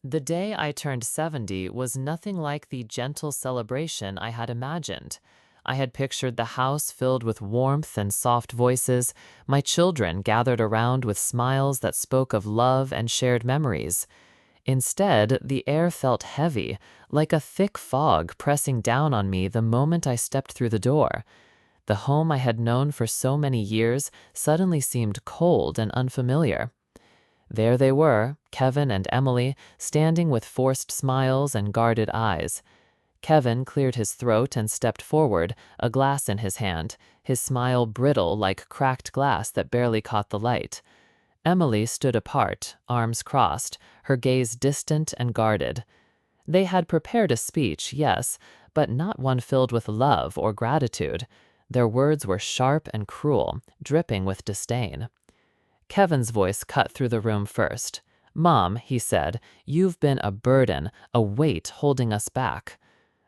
The day I turned 70 was nothing like the gentle celebration I had imagined. I had pictured the house filled with warmth and soft voices, my children gathered around with smiles that spoke of love and shared memories. Instead, the air felt heavy, like a thick fog pressing down on me the moment I stepped through the door. The home I had known for so many years suddenly seemed cold and unfamiliar. There they were, Kevin and Emily, standing with forced smiles and guarded eyes. Kevin cleared his throat and stepped forward, a glass in his hand, his smile brittle like cracked glass that barely caught the light. Emily stood apart, arms crossed, her gaze distant and guarded. They had prepared a speech, yes, but not one filled with love or gratitude. Their words were sharp and cruel, dripping with disdain. Kevin's voice cut through the room first. "Mom," he said, "you've been a burden, a weight holding us back."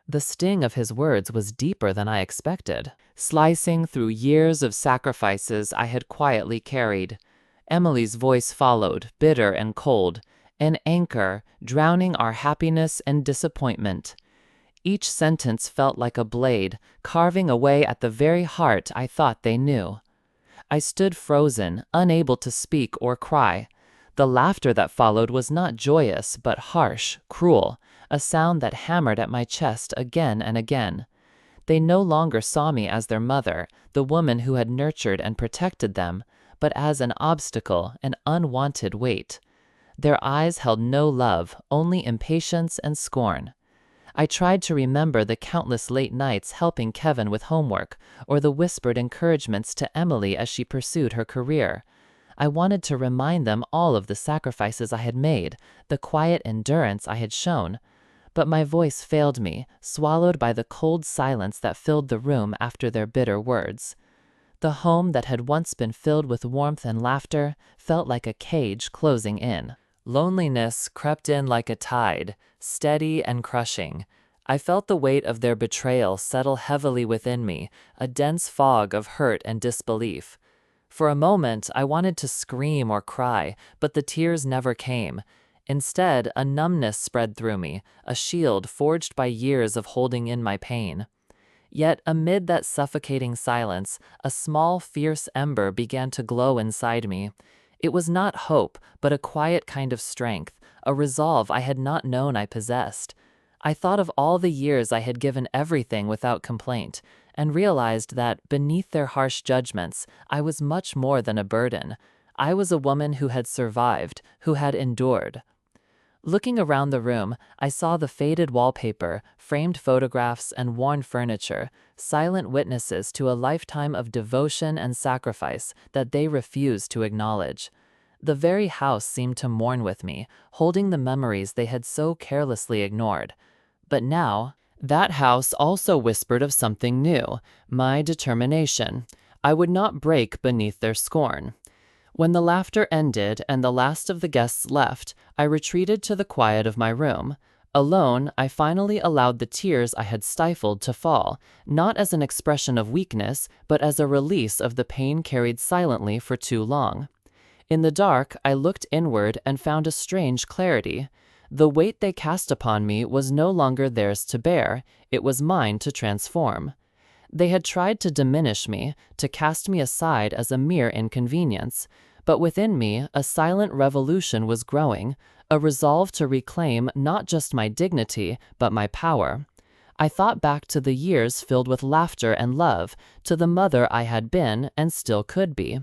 The sting of his words was deeper than I expected, slicing through years of sacrifices I had quietly carried. Emily's voice followed, bitter and cold, an anchor, drowning our happiness and disappointment. Each sentence felt like a blade, carving away at the very heart I thought they knew. I stood frozen, unable to speak or cry. The laughter that followed was not joyous, but harsh, cruel, a sound that hammered at my chest again and again. They no longer saw me as their mother, the woman who had nurtured and protected them, but as an obstacle, an unwanted weight. Their eyes held no love, only impatience and scorn. I tried to remember the countless late nights helping Kevin with homework, or the whispered encouragements to Emily as she pursued her career. I wanted to remind them all of the sacrifices I had made, the quiet endurance I had shown. But my voice failed me, swallowed by the cold silence that filled the room after their bitter words. The home that had once been filled with warmth and laughter felt like a cage closing in. Loneliness crept in like a tide, steady and crushing. I felt the weight of their betrayal settle heavily within me, a dense fog of hurt and disbelief. For a moment, I wanted to scream or cry, but the tears never came. Instead, a numbness spread through me, a shield forged by years of holding in my pain. Yet, amid that suffocating silence, a small, fierce ember began to glow inside me. It was not hope, but a quiet kind of strength, a resolve I had not known I possessed. I thought of all the years I had given everything without complaint, and realized that, beneath their harsh judgments, I was much more than a burden. I was a woman who had survived, who had endured. Looking around the room, I saw the faded wallpaper, framed photographs, and worn furniture, silent witnesses to a lifetime of devotion and sacrifice that they refused to acknowledge. The very house seemed to mourn with me, holding the memories they had so carelessly ignored. But now, that house also whispered of something new, my determination. I would not break beneath their scorn. When the laughter ended and the last of the guests left, I retreated to the quiet of my room. Alone, I finally allowed the tears I had stifled to fall, not as an expression of weakness, but as a release of the pain carried silently for too long. In the dark, I looked inward and found a strange clarity. The weight they cast upon me was no longer theirs to bear, it was mine to transform. They had tried to diminish me, to cast me aside as a mere inconvenience, but within me a silent revolution was growing, a resolve to reclaim not just my dignity, but my power. I thought back to the years filled with laughter and love, to the mother I had been and still could be.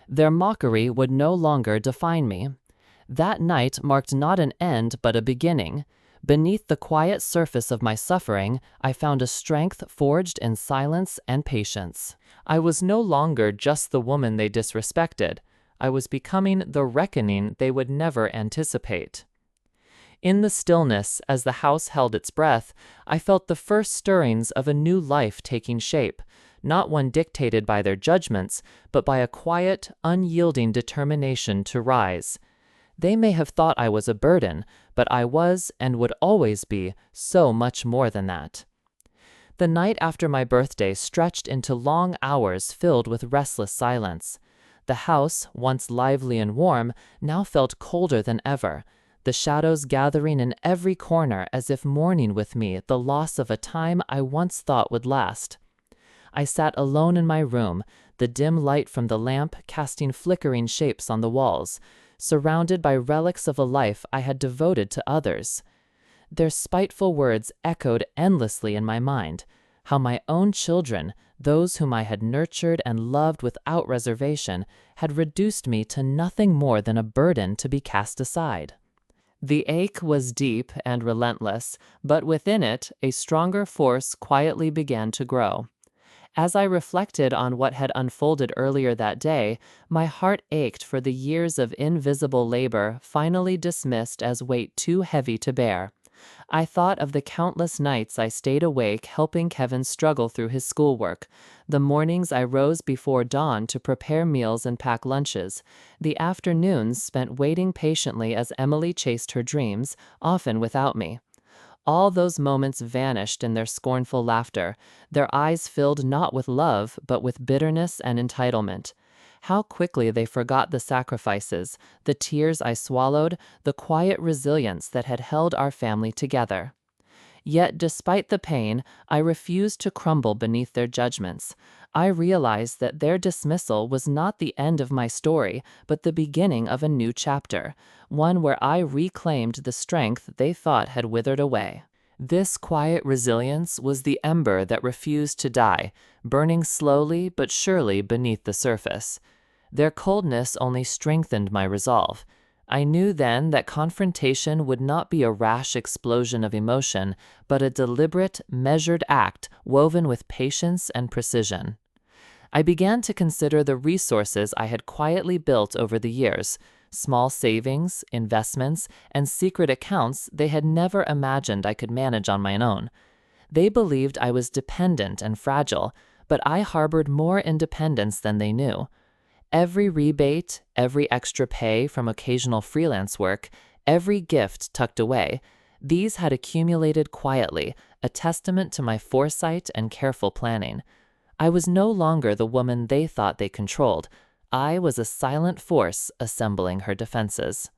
Their mockery would no longer define me. That night marked not an end but a beginning. Beneath the quiet surface of my suffering, I found a strength forged in silence and patience. I was no longer just the woman they disrespected. I was becoming the reckoning they would never anticipate. In the stillness, as the house held its breath, I felt the first stirrings of a new life taking shape, not one dictated by their judgments, but by a quiet, unyielding determination to rise. They may have thought I was a burden, but I was and would always be so much more than that. The night after my birthday stretched into long hours filled with restless silence. The house, once lively and warm, now felt colder than ever. the shadows gathering in every corner as if mourning with me the loss of a time I once thought would last. I sat alone in my room, the dim light from the lamp casting flickering shapes on the walls, surrounded by relics of a life I had devoted to others. Their spiteful words echoed endlessly in my mind, how my own children, those whom I had nurtured and loved without reservation, had reduced me to nothing more than a burden to be cast aside. The ache was deep and relentless, but within it a stronger force quietly began to grow. As I reflected on what had unfolded earlier that day, my heart ached for the years of invisible labor finally dismissed as weight too heavy to bear. I thought of the countless nights I stayed awake helping Kevin struggle through his schoolwork, the mornings I rose before dawn to prepare meals and pack lunches, the afternoons spent waiting patiently as Emily chased her dreams, often without me. All those moments vanished in their scornful laughter, their eyes filled not with love, but with bitterness and entitlement. How quickly they forgot the sacrifices, the tears I swallowed, the quiet resilience that had held our family together. Yet, despite the pain, I refused to crumble beneath their judgments. I realized that their dismissal was not the end of my story, but the beginning of a new chapter, one where I reclaimed the strength they thought had withered away. This quiet resilience was the ember that refused to die, burning slowly but surely beneath the surface. Their coldness only strengthened my resolve. I knew then that confrontation would not be a rash explosion of emotion, but a deliberate, measured act woven with patience and precision. I began to consider the resources I had quietly built over the years, small savings, investments, and secret accounts they had never imagined I could manage on my own. They believed I was dependent and fragile, but I harbored more independence than they knew. Every rebate, every extra pay from occasional freelance work, every gift tucked away, these had accumulated quietly, a testament to my foresight and careful planning. I was no longer the woman they thought they controlled. I was a silent force assembling her defenses.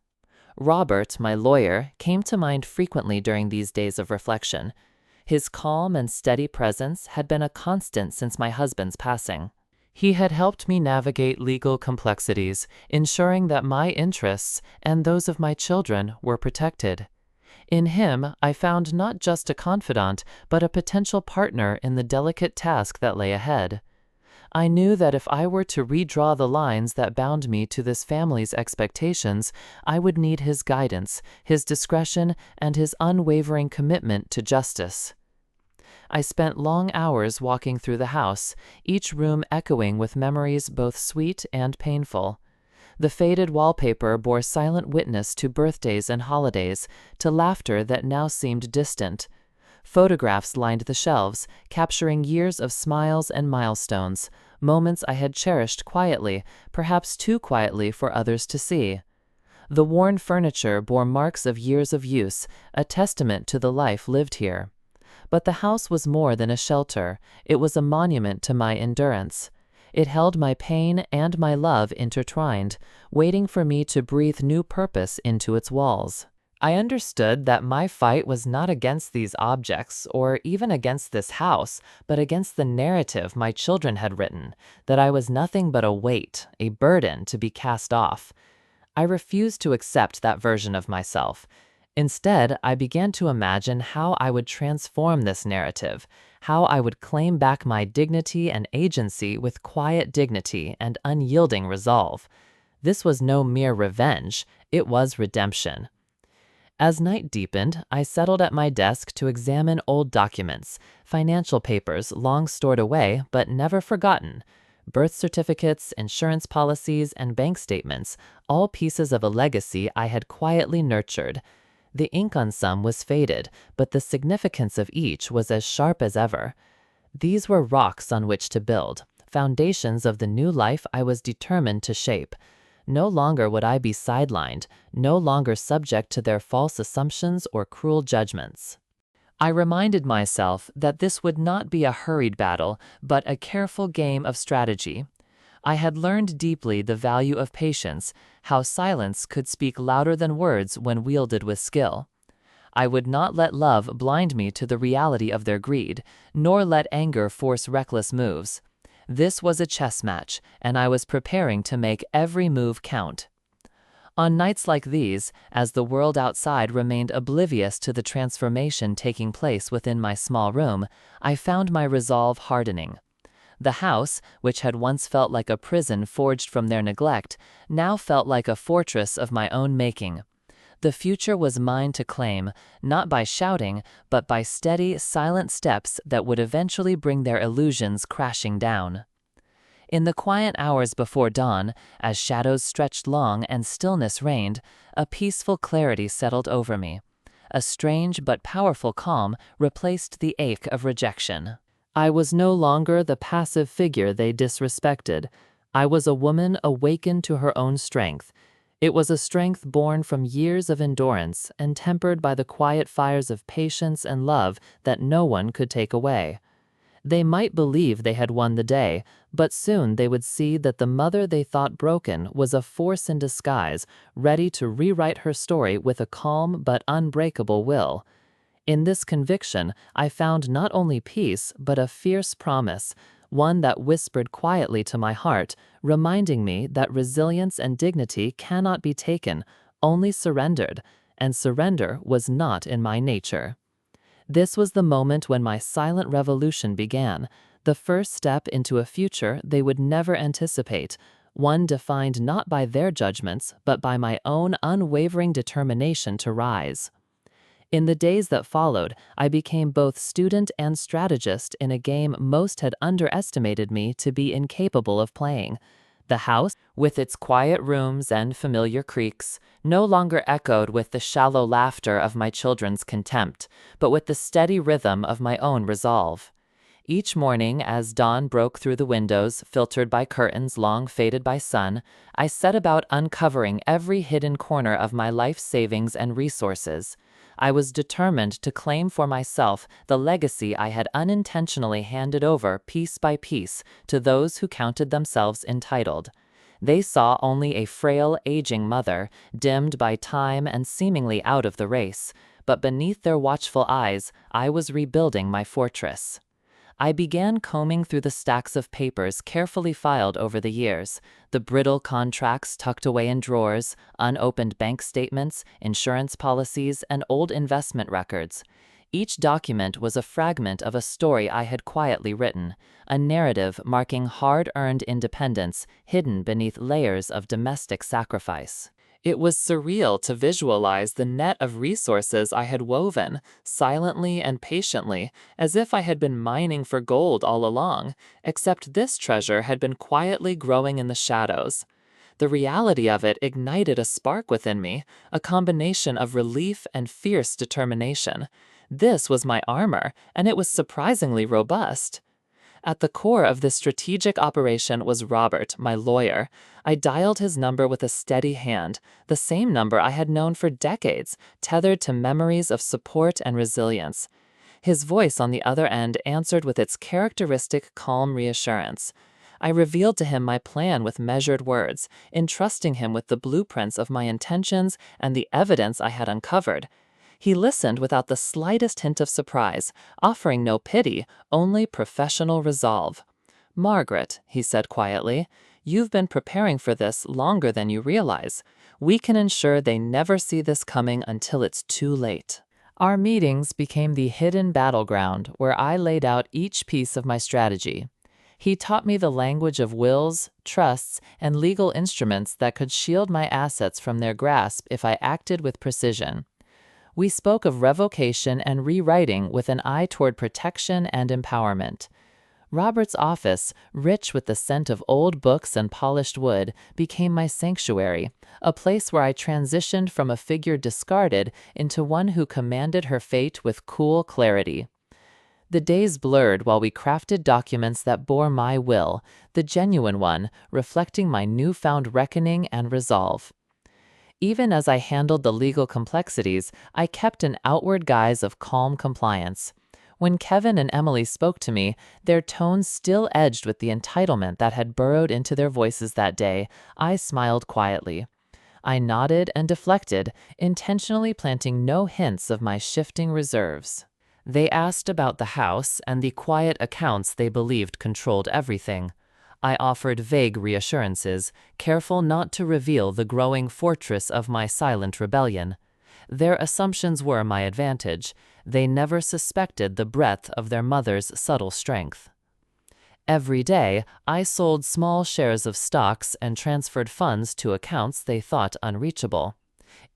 Robert, my lawyer, came to mind frequently during these days of reflection. His calm and steady presence had been a constant since my husband's passing. He had helped me navigate legal complexities, ensuring that my interests and those of my children were protected. In him, I found not just a confidant, but a potential partner in the delicate task that lay ahead. I knew that if I were to redraw the lines that bound me to this family's expectations, I would need his guidance, his discretion, and his unwavering commitment to justice. I spent long hours walking through the house, each room echoing with memories both sweet and painful. The faded wallpaper bore silent witness to birthdays and holidays, to laughter that now seemed distant. Photographs lined the shelves, capturing years of smiles and milestones, moments I had cherished quietly, perhaps too quietly for others to see. The worn furniture bore marks of years of use, a testament to the life lived here. But the house was more than a shelter. It was a monument to my endurance. It held my pain and my love intertwined, waiting for me to breathe new purpose into its walls. I understood that my fight was not against these objects or even against this house, but against the narrative my children had written, that I was nothing but a weight, a burden to be cast off. I refused to accept that version of myself. Instead, I began to imagine how I would transform this narrative, how I would claim back my dignity and agency with quiet dignity and unyielding resolve. This was no mere revenge, it was redemption. As night deepened, I settled at my desk to examine old documents, financial papers long stored away but never forgotten, birth certificates, insurance policies, and bank statements, all pieces of a legacy I had quietly nurtured. The ink on some was faded, but the significance of each was as sharp as ever. These were rocks on which to build, foundations of the new life I was determined to shape. No longer would I be sidelined, no longer subject to their false assumptions or cruel judgments. I reminded myself that this would not be a hurried battle, but a careful game of strategy. I had learned deeply the value of patience, how silence could speak louder than words when wielded with skill. I would not let love blind me to the reality of their greed, nor let anger force reckless moves. This was a chess match, and I was preparing to make every move count. On nights like these, as the world outside remained oblivious to the transformation taking place within my small room, I found my resolve hardening. The house, which had once felt like a prison forged from their neglect, now felt like a fortress of my own making. The future was mine to claim, not by shouting, but by steady, silent steps that would eventually bring their illusions crashing down. In the quiet hours before dawn, as shadows stretched long and stillness reigned, a peaceful clarity settled over me. A strange but powerful calm replaced the ache of rejection. I was no longer the passive figure they disrespected. I was a woman awakened to her own strength. It was a strength born from years of endurance and tempered by the quiet fires of patience and love that no one could take away. They might believe they had won the day, but soon they would see that the mother they thought broken was a force in disguise, ready to rewrite her story with a calm but unbreakable will. In this conviction, I found not only peace, but a fierce promise, one that whispered quietly to my heart, reminding me that resilience and dignity cannot be taken, only surrendered, and surrender was not in my nature. This was the moment when my silent revolution began, the first step into a future they would never anticipate, one defined not by their judgments, but by my own unwavering determination to rise. In the days that followed, I became both student and strategist in a game most had underestimated me to be incapable of playing. The house, with its quiet rooms and familiar creaks, no longer echoed with the shallow laughter of my children's contempt, but with the steady rhythm of my own resolve. Each morning, as dawn broke through the windows, filtered by curtains long faded by sun, I set about uncovering every hidden corner of my life savings and resources. I was determined to claim for myself the legacy I had unintentionally handed over piece by piece to those who counted themselves entitled. They saw only a frail, aging mother, dimmed by time and seemingly out of the race, but beneath their watchful eyes, I was rebuilding my fortress. I began combing through the stacks of papers carefully filed over the years, the brittle contracts tucked away in drawers, unopened bank statements, insurance policies, and old investment records. Each document was a fragment of a story I had quietly written, a narrative marking hard-earned independence hidden beneath layers of domestic sacrifice. It was surreal to visualize the net of resources I had woven, silently and patiently, as if I had been mining for gold all along, except this treasure had been quietly growing in the shadows. The reality of it ignited a spark within me, a combination of relief and fierce determination. This was my armor, and it was surprisingly robust. At the core of this strategic operation was Robert, my lawyer. I dialed his number with a steady hand, the same number I had known for decades, tethered to memories of support and resilience. His voice on the other end answered with its characteristic calm reassurance. I revealed to him my plan with measured words, entrusting him with the blueprints of my intentions and the evidence I had uncovered. He listened without the slightest hint of surprise, offering no pity, only professional resolve. "Margaret," he said quietly, "you've been preparing for this longer than you realize. We can ensure they never see this coming until it's too late." Our meetings became the hidden battleground where I laid out each piece of my strategy. He taught me the language of wills, trusts, and legal instruments that could shield my assets from their grasp if I acted with precision. We spoke of revocation and rewriting with an eye toward protection and empowerment. Robert's office, rich with the scent of old books and polished wood, became my sanctuary, a place where I transitioned from a figure discarded into one who commanded her fate with cool clarity. The days blurred while we crafted documents that bore my will, the genuine one, reflecting my newfound reckoning and resolve. Even as I handled the legal complexities, I kept an outward guise of calm compliance. When Kevin and Emily spoke to me, their tones still edged with the entitlement that had burrowed into their voices that day. I smiled quietly. I nodded and deflected, intentionally planting no hints of my shifting reserves. They asked about the house and the quiet accounts they believed controlled everything. I offered vague reassurances, careful not to reveal the growing fortress of my silent rebellion. Their assumptions were my advantage. They never suspected the breadth of their mother's subtle strength. Every day, I sold small shares of stocks and transferred funds to accounts they thought unreachable.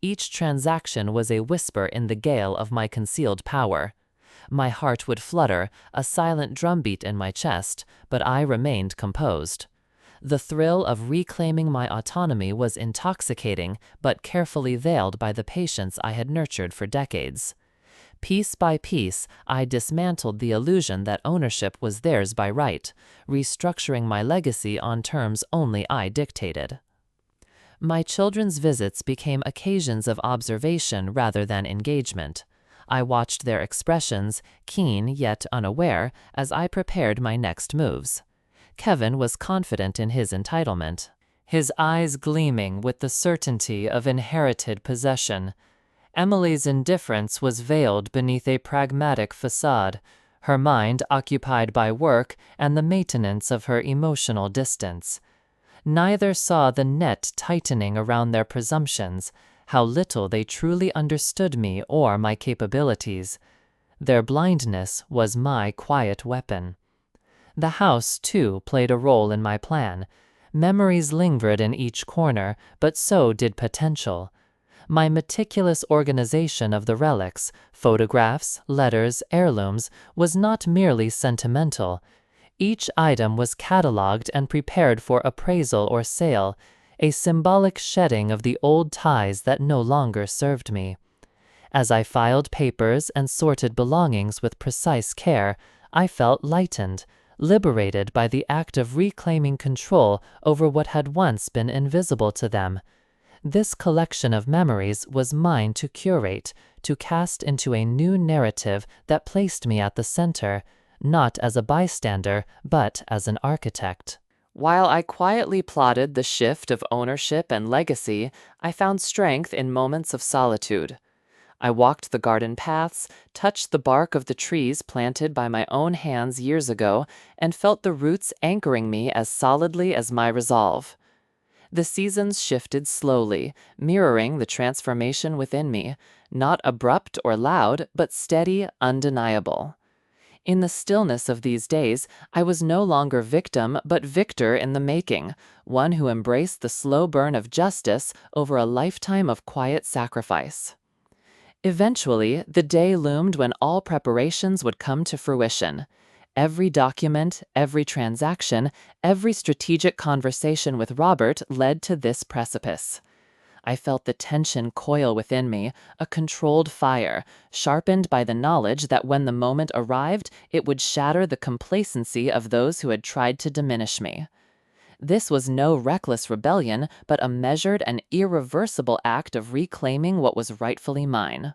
Each transaction was a whisper in the gale of my concealed power. My heart would flutter, a silent drumbeat in my chest, but I remained composed. The thrill of reclaiming my autonomy was intoxicating, but carefully veiled by the patience I had nurtured for decades. Piece by piece, I dismantled the illusion that ownership was theirs by right, restructuring my legacy on terms only I dictated. My children's visits became occasions of observation rather than engagement. I watched their expressions, keen yet unaware, as I prepared my next moves. Kevin was confident in his entitlement, his eyes gleaming with the certainty of inherited possession. Emily's indifference was veiled beneath a pragmatic facade, her mind occupied by work and the maintenance of her emotional distance. Neither saw the net tightening around their presumptions, how little they truly understood me or my capabilities. Their blindness was my quiet weapon. The house, too, played a role in my plan. Memories lingered in each corner, but so did potential. My meticulous organization of the relics, photographs, letters, heirlooms, was not merely sentimental. Each item was cataloged and prepared for appraisal or sale, a symbolic shedding of the old ties that no longer served me. As I filed papers and sorted belongings with precise care, I felt lightened, liberated by the act of reclaiming control over what had once been invisible to them. This collection of memories was mine to curate, to cast into a new narrative that placed me at the center, not as a bystander, but as an architect. While I quietly plotted the shift of ownership and legacy, I found strength in moments of solitude. I walked the garden paths, touched the bark of the trees planted by my own hands years ago, and felt the roots anchoring me as solidly as my resolve. The seasons shifted slowly, mirroring the transformation within me, not abrupt or loud, but steady, undeniable. In the stillness of these days, I was no longer victim, but victor in the making, one who embraced the slow burn of justice over a lifetime of quiet sacrifice. Eventually, the day loomed when all preparations would come to fruition. Every document, every transaction, every strategic conversation with Robert led to this precipice. I felt the tension coil within me, a controlled fire, sharpened by the knowledge that when the moment arrived, it would shatter the complacency of those who had tried to diminish me. This was no reckless rebellion, but a measured and irreversible act of reclaiming what was rightfully mine.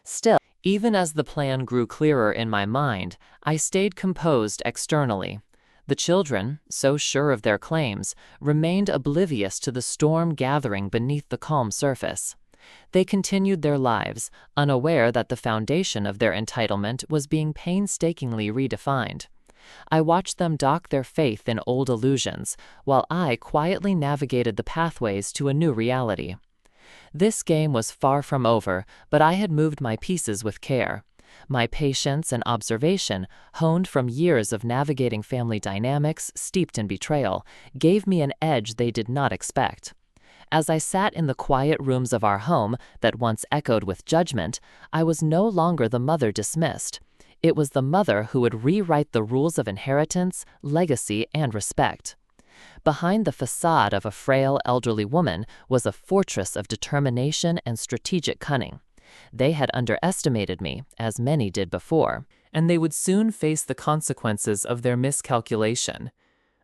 Still, even as the plan grew clearer in my mind, I stayed composed externally. The children, so sure of their claims, remained oblivious to the storm gathering beneath the calm surface. They continued their lives, unaware that the foundation of their entitlement was being painstakingly redefined. I watched them dock their faith in old illusions, while I quietly navigated the pathways to a new reality. This game was far from over, but I had moved my pieces with care. My patience and observation, honed from years of navigating family dynamics steeped in betrayal, gave me an edge they did not expect. As I sat in the quiet rooms of our home that once echoed with judgment, I was no longer the mother dismissed. It was the mother who would rewrite the rules of inheritance, legacy, and respect. Behind the facade of a frail elderly woman was a fortress of determination and strategic cunning. They had underestimated me, as many did before, and they would soon face the consequences of their miscalculation.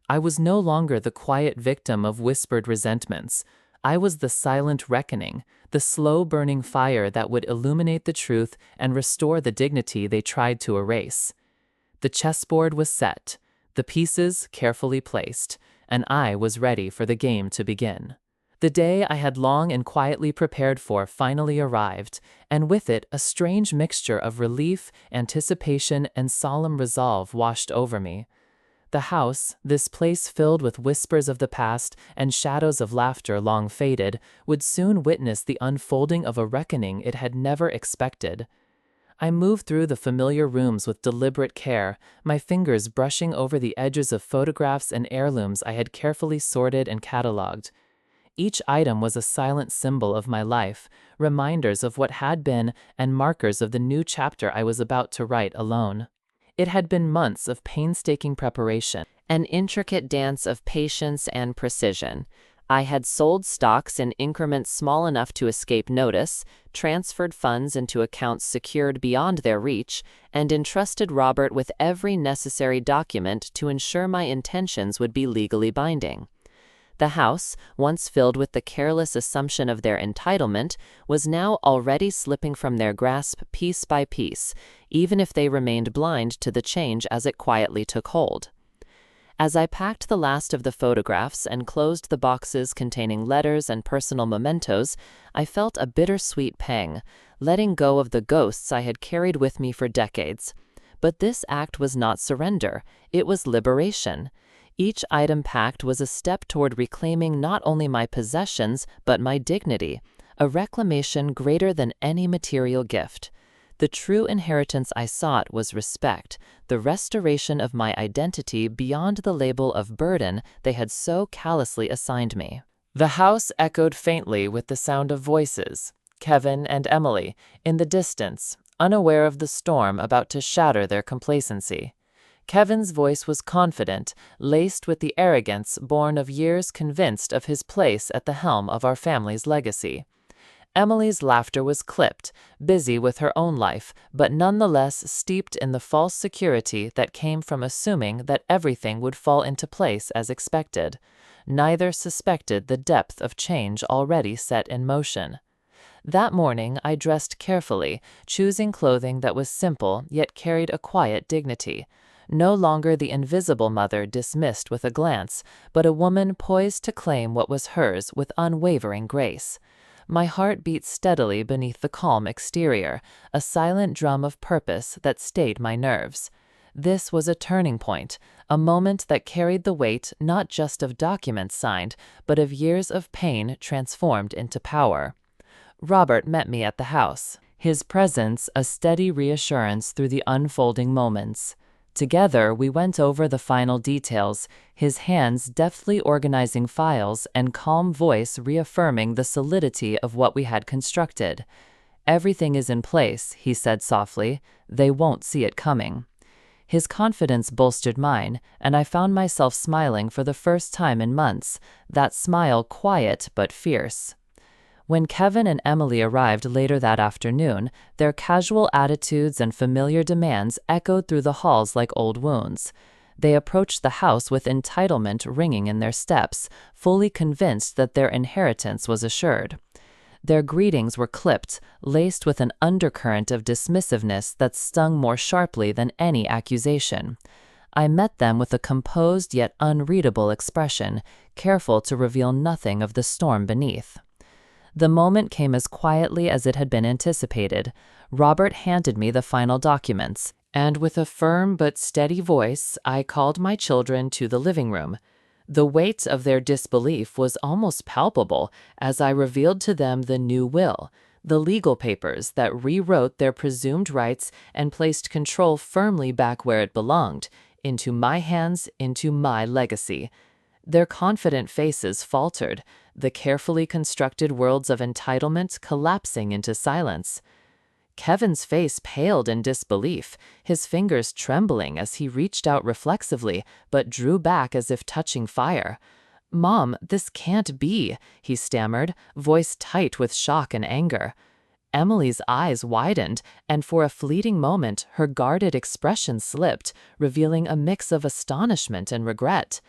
I was no longer the quiet victim of whispered resentments. I was the silent reckoning, the slow-burning fire that would illuminate the truth and restore the dignity they tried to erase. The chessboard was set, the pieces carefully placed, and I was ready for the game to begin. The day I had long and quietly prepared for finally arrived, and with it a strange mixture of relief, anticipation, and solemn resolve washed over me. The house, this place filled with whispers of the past and shadows of laughter long faded, would soon witness the unfolding of a reckoning it had never expected. I moved through the familiar rooms with deliberate care, my fingers brushing over the edges of photographs and heirlooms I had carefully sorted and catalogued. Each item was a silent symbol of my life, reminders of what had been and markers of the new chapter I was about to write alone. It had been months of painstaking preparation, an intricate dance of patience and precision. I had sold stocks in increments small enough to escape notice, transferred funds into accounts secured beyond their reach, and entrusted Robert with every necessary document to ensure my intentions would be legally binding. The house, once filled with the careless assumption of their entitlement, was now already slipping from their grasp piece by piece, even if they remained blind to the change as it quietly took hold. As I packed the last of the photographs and closed the boxes containing letters and personal mementos, I felt a bittersweet pang, letting go of the ghosts I had carried with me for decades. But this act was not surrender, it was liberation. Each item packed was a step toward reclaiming not only my possessions, but my dignity, a reclamation greater than any material gift. The true inheritance I sought was respect, the restoration of my identity beyond the label of burden they had so callously assigned me. The house echoed faintly with the sound of voices, Kevin and Emily, in the distance, unaware of the storm about to shatter their complacency. Kevin's voice was confident, laced with the arrogance born of years convinced of his place at the helm of our family's legacy. Emily's laughter was clipped, busy with her own life, but nonetheless steeped in the false security that came from assuming that everything would fall into place as expected. Neither suspected the depth of change already set in motion. That morning I dressed carefully, choosing clothing that was simple yet carried a quiet dignity. No longer the invisible mother dismissed with a glance, but a woman poised to claim what was hers with unwavering grace. My heart beat steadily beneath the calm exterior, a silent drum of purpose that stayed my nerves. This was a turning point, a moment that carried the weight not just of documents signed, but of years of pain transformed into power. Robert met me at the house, his presence a steady reassurance through the unfolding moments. Together, we went over the final details, his hands deftly organizing files and calm voice reaffirming the solidity of what we had constructed. "Everything is in place," he said softly. "They won't see it coming." His confidence bolstered mine, and I found myself smiling for the first time in months, that smile quiet but fierce. When Kevin and Emily arrived later that afternoon, their casual attitudes and familiar demands echoed through the halls like old wounds. They approached the house with entitlement ringing in their steps, fully convinced that their inheritance was assured. Their greetings were clipped, laced with an undercurrent of dismissiveness that stung more sharply than any accusation. I met them with a composed yet unreadable expression, careful to reveal nothing of the storm beneath. The moment came as quietly as it had been anticipated. Robert handed me the final documents, and with a firm but steady voice, I called my children to the living room. The weight of their disbelief was almost palpable as I revealed to them the new will, the legal papers that rewrote their presumed rights and placed control firmly back where it belonged, into my hands, into my legacy. Their confident faces faltered, the carefully constructed worlds of entitlement collapsing into silence. Kevin's face paled in disbelief, his fingers trembling as he reached out reflexively, but drew back as if touching fire. "Mom, this can't be," he stammered, voice tight with shock and anger. Emily's eyes widened, and for a fleeting moment her guarded expression slipped, revealing a mix of astonishment and regret.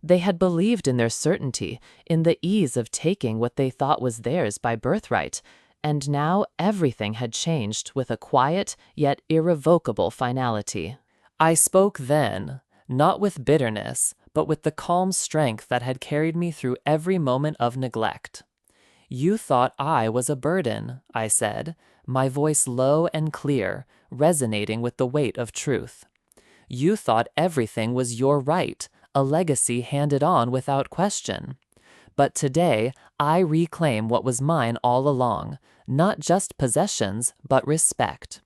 They had believed in their certainty, in the ease of taking what they thought was theirs by birthright, and now everything had changed with a quiet yet irrevocable finality. I spoke then, not with bitterness, but with the calm strength that had carried me through every moment of neglect. "You thought I was a burden," I said, my voice low and clear, resonating with the weight of truth. "You thought everything was your right, a legacy handed on without question. But today, I reclaim what was mine all along, not just possessions, but respect."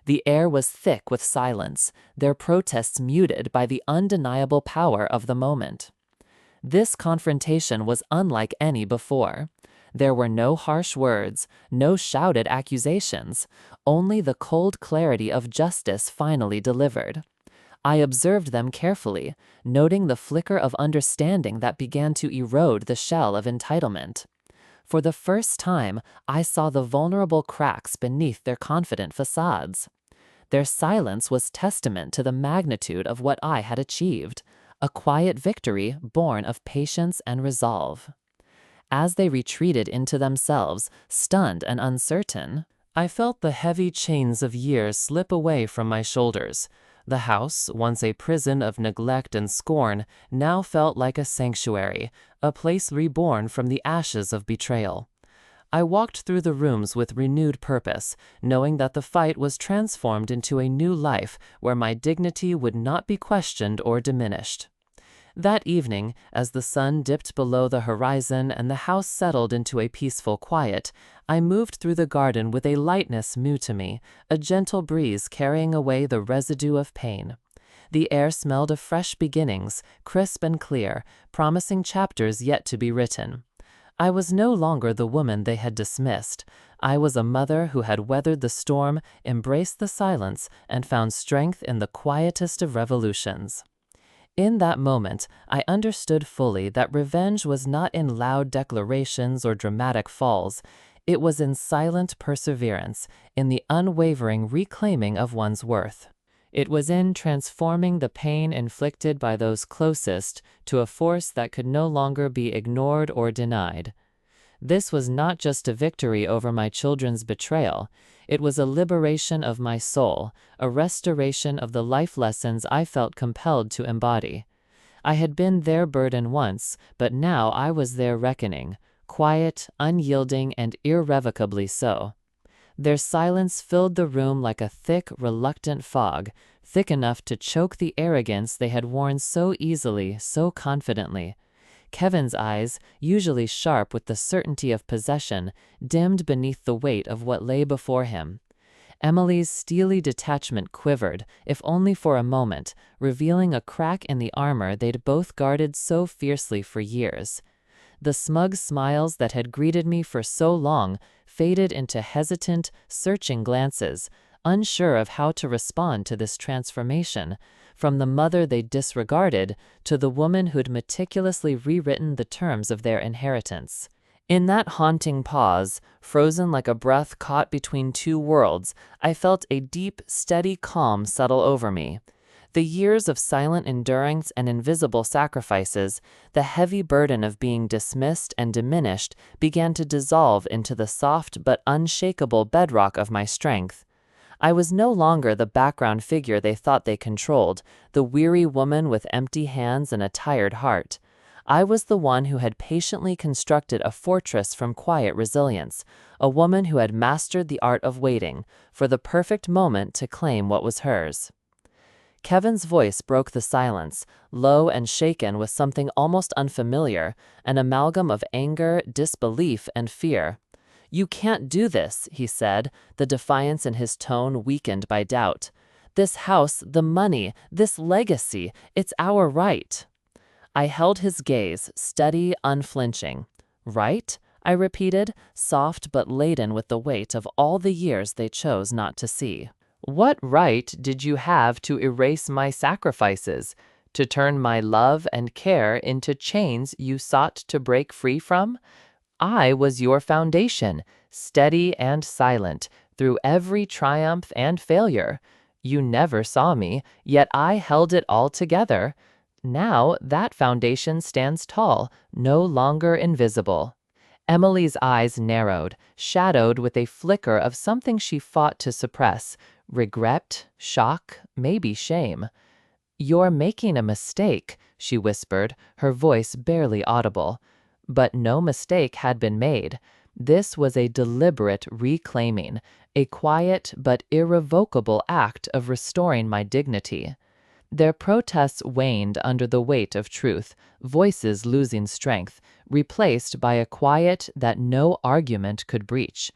The air was thick with silence, their protests muted by the undeniable power of the moment. This confrontation was unlike any before. There were no harsh words, no shouted accusations, only the cold clarity of justice finally delivered. I observed them carefully, noting the flicker of understanding that began to erode the shell of entitlement. For the first time, I saw the vulnerable cracks beneath their confident facades. Their silence was testament to the magnitude of what I had achieved, a quiet victory born of patience and resolve. As they retreated into themselves, stunned and uncertain, I felt the heavy chains of years slip away from my shoulders. The house, once a prison of neglect and scorn, now felt like a sanctuary, a place reborn from the ashes of betrayal. I walked through the rooms with renewed purpose, knowing that the fight was transformed into a new life where my dignity would not be questioned or diminished. That evening, as the sun dipped below the horizon and the house settled into a peaceful quiet, I moved through the garden with a lightness new to me, a gentle breeze carrying away the residue of pain. The air smelled of fresh beginnings, crisp and clear, promising chapters yet to be written. I was no longer the woman they had dismissed. I was a mother who had weathered the storm, embraced the silence, and found strength in the quietest of revolutions. In that moment, I understood fully that revenge was not in loud declarations or dramatic falls. It was in silent perseverance, in the unwavering reclaiming of one's worth. It was in transforming the pain inflicted by those closest to a force that could no longer be ignored or denied. This was not just a victory over my children's betrayal. It was a liberation of my soul, a restoration of the life lessons I felt compelled to embody. I had been their burden once, but now I was their reckoning, quiet, unyielding, and irrevocably so. Their silence filled the room like a thick, reluctant fog, thick enough to choke the arrogance they had worn so easily, so confidently. Kevin's eyes, usually sharp with the certainty of possession, dimmed beneath the weight of what lay before him. Emily's steely detachment quivered, if only for a moment, revealing a crack in the armor they'd both guarded so fiercely for years. The smug smiles that had greeted me for so long faded into hesitant, searching glances, unsure of how to respond to this transformation, from the mother they disregarded to the woman who'd meticulously rewritten the terms of their inheritance. In that haunting pause, frozen like a breath caught between two worlds, I felt a deep, steady calm settle over me. The years of silent endurance and invisible sacrifices, the heavy burden of being dismissed and diminished, began to dissolve into the soft but unshakable bedrock of my strength. I was no longer the background figure they thought they controlled, the weary woman with empty hands and a tired heart. I was the one who had patiently constructed a fortress from quiet resilience, a woman who had mastered the art of waiting for the perfect moment to claim what was hers. Kevin's voice broke the silence, low and shaken with something almost unfamiliar, an amalgam of anger, disbelief, and fear. "You can't do this," he said, the defiance in his tone weakened by doubt. "This house, the money, this legacy, it's our right." I held his gaze, steady, unflinching. "Right?" I repeated, soft but laden with the weight of all the years they chose not to see. "What right did you have to erase my sacrifices, to turn my love and care into chains you sought to break free from? I was your foundation, steady and silent, through every triumph and failure. You never saw me, yet I held it all together. Now that foundation stands tall, no longer invisible. Emily's eyes narrowed, shadowed with a flicker of something she fought to suppress: regret, shock, maybe shame. "You're making a mistake," she whispered, her voice barely audible. But no mistake had been made. This was a deliberate reclaiming, a quiet but irrevocable act of restoring my dignity. Their protests waned under the weight of truth, voices losing strength, replaced by a quiet that no argument could breach.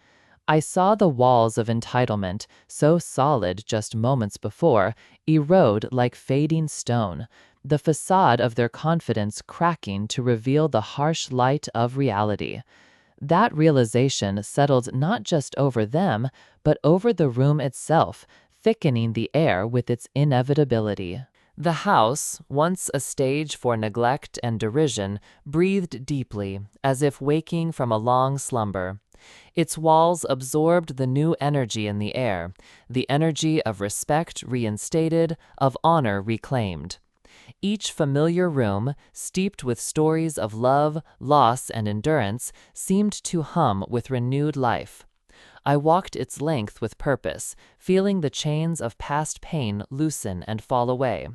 I saw the walls of entitlement, so solid just moments before, erode like fading stone, the facade of their confidence cracking to reveal the harsh light of reality. That realization settled not just over them, but over the room itself, thickening the air with its inevitability. The house, once a stage for neglect and derision, breathed deeply, as if waking from a long slumber. Its walls absorbed the new energy in the air, the energy of respect reinstated, of honor reclaimed. Each familiar room, steeped with stories of love, loss, and endurance, seemed to hum with renewed life. I walked its length with purpose, feeling the chains of past pain loosen and fall away.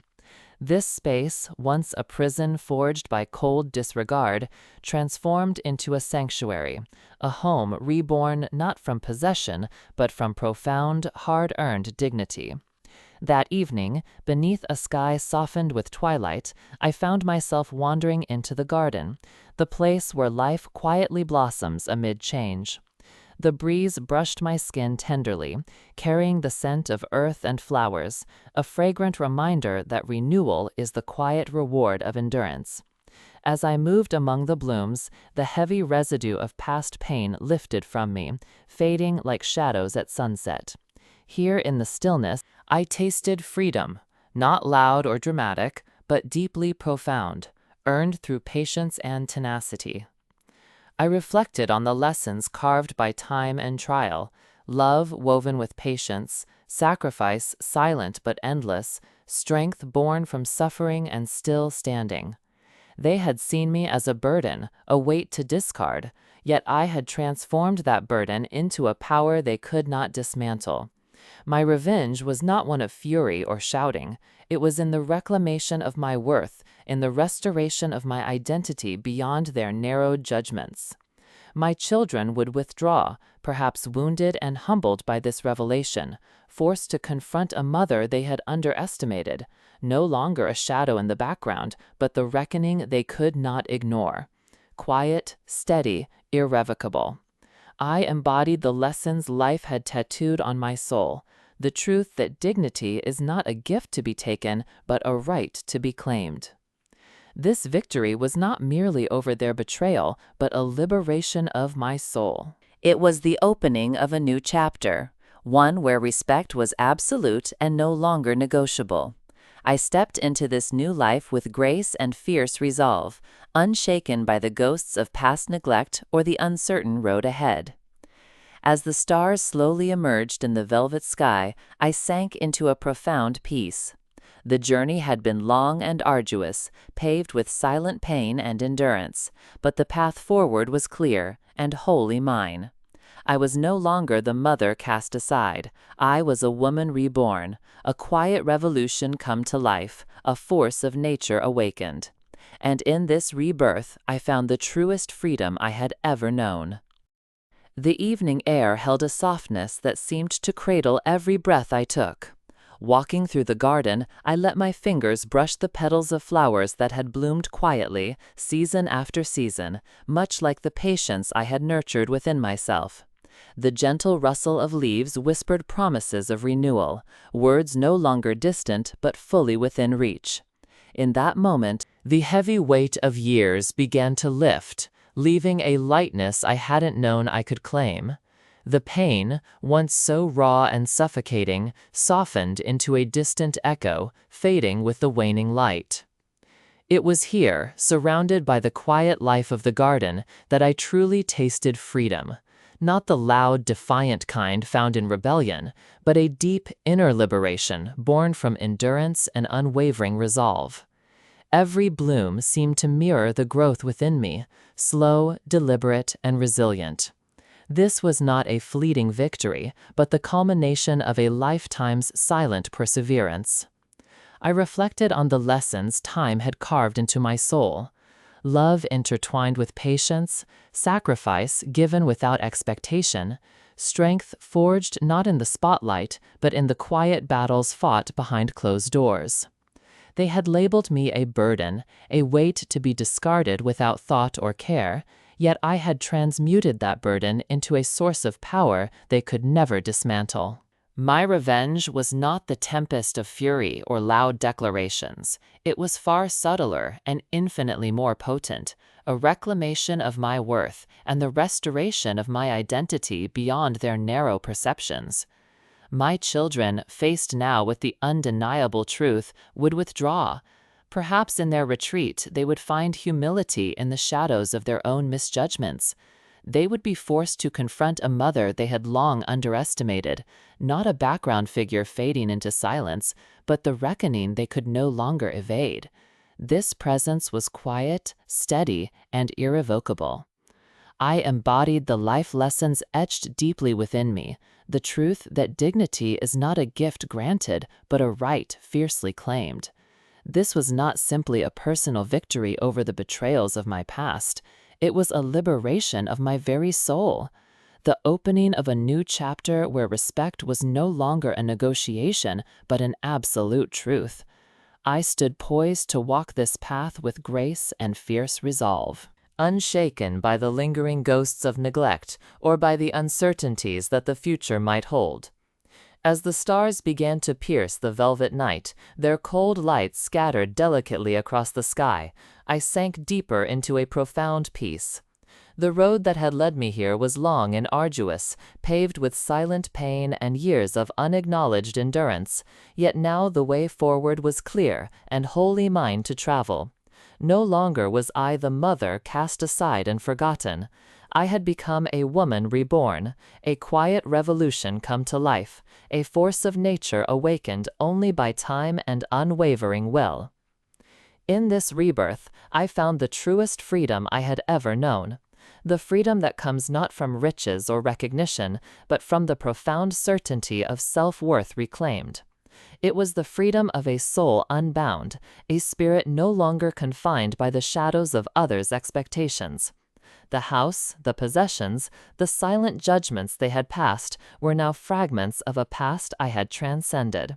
This space, once a prison forged by cold disregard, transformed into a sanctuary, a home reborn not from possession, but from profound, hard-earned dignity. That evening, beneath a sky softened with twilight, I found myself wandering into the garden, the place where life quietly blossoms amid change. The breeze brushed my skin tenderly, carrying the scent of earth and flowers, a fragrant reminder that renewal is the quiet reward of endurance. As I moved among the blooms, the heavy residue of past pain lifted from me, fading like shadows at sunset. Here in the stillness, I tasted freedom, not loud or dramatic, but deeply profound, earned through patience and tenacity. I reflected on the lessons carved by time and trial, love woven with patience, sacrifice silent but endless, strength born from suffering and still standing. They had seen me as a burden, a weight to discard, yet I had transformed that burden into a power they could not dismantle. My revenge was not one of fury or shouting. It was in the reclamation of my worth, in the restoration of my identity beyond their narrowed judgments. My children would withdraw, perhaps wounded and humbled by this revelation, forced to confront a mother they had underestimated, no longer a shadow in the background, but the reckoning they could not ignore. Quiet, steady, irrevocable. I embodied the lessons life had tattooed on my soul, the truth that dignity is not a gift to be taken, but a right to be claimed. This victory was not merely over their betrayal, but a liberation of my soul. It was the opening of a new chapter, one where respect was absolute and no longer negotiable. I stepped into this new life with grace and fierce resolve, unshaken by the ghosts of past neglect or the uncertain road ahead. As the stars slowly emerged in the velvet sky, I sank into a profound peace. The journey had been long and arduous, paved with silent pain and endurance, but the path forward was clear and wholly mine. I was no longer the mother cast aside. I was a woman reborn, a quiet revolution come to life, a force of nature awakened. And in this rebirth, I found the truest freedom I had ever known. The evening air held a softness that seemed to cradle every breath I took. Walking through the garden, I let my fingers brush the petals of flowers that had bloomed quietly, season after season, much like the patience I had nurtured within myself. The gentle rustle of leaves whispered promises of renewal, words no longer distant but fully within reach. In that moment, the heavy weight of years began to lift, leaving a lightness I hadn't known I could claim. The pain, once so raw and suffocating, softened into a distant echo, fading with the waning light. It was here, surrounded by the quiet life of the garden, that I truly tasted freedom. Not the loud, defiant kind found in rebellion, but a deep inner liberation born from endurance and unwavering resolve. Every bloom seemed to mirror the growth within me, slow, deliberate, and resilient. This was not a fleeting victory, but the culmination of a lifetime's silent perseverance. I reflected on the lessons time had carved into my soul. Love intertwined with patience, sacrifice given without expectation, strength forged not in the spotlight, but in the quiet battles fought behind closed doors. They had labeled me a burden, a weight to be discarded without thought or care, yet I had transmuted that burden into a source of power they could never dismantle. My revenge was not the tempest of fury or loud declarations. It was far subtler and infinitely more potent, a reclamation of my worth and the restoration of my identity beyond their narrow perceptions. My children, faced now with the undeniable truth, would withdraw. Perhaps in their retreat they would find humility in the shadows of their own misjudgments. They would be forced to confront a mother they had long underestimated, not a background figure fading into silence, but the reckoning they could no longer evade. This presence was quiet, steady, and irrevocable. I embodied the life lessons etched deeply within me, the truth that dignity is not a gift granted, but a right fiercely claimed. This was not simply a personal victory over the betrayals of my past. It was a liberation of my very soul, the opening of a new chapter where respect was no longer a negotiation, but an absolute truth. I stood poised to walk this path with grace and fierce resolve, unshaken by the lingering ghosts of neglect or by the uncertainties that the future might hold. As the stars began to pierce the velvet night, their cold light scattered delicately across the sky, I sank deeper into a profound peace. The road that had led me here was long and arduous, paved with silent pain and years of unacknowledged endurance, yet now the way forward was clear and wholly mine to travel. No longer was I the mother cast aside and forgotten. I had become a woman reborn, a quiet revolution come to life, a force of nature awakened only by time and unwavering will. In this rebirth, I found the truest freedom I had ever known. The freedom that comes not from riches or recognition, but from the profound certainty of self-worth reclaimed. It was the freedom of a soul unbound, a spirit no longer confined by the shadows of others' expectations. The house, the possessions, the silent judgments they had passed were now fragments of a past I had transcended.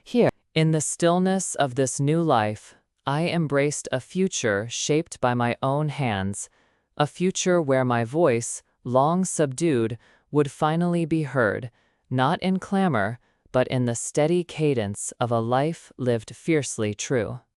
Here, in the stillness of this new life, I embraced a future shaped by my own hands, a future where my voice, long subdued, would finally be heard, not in clamor, but in the steady cadence of a life lived fiercely true.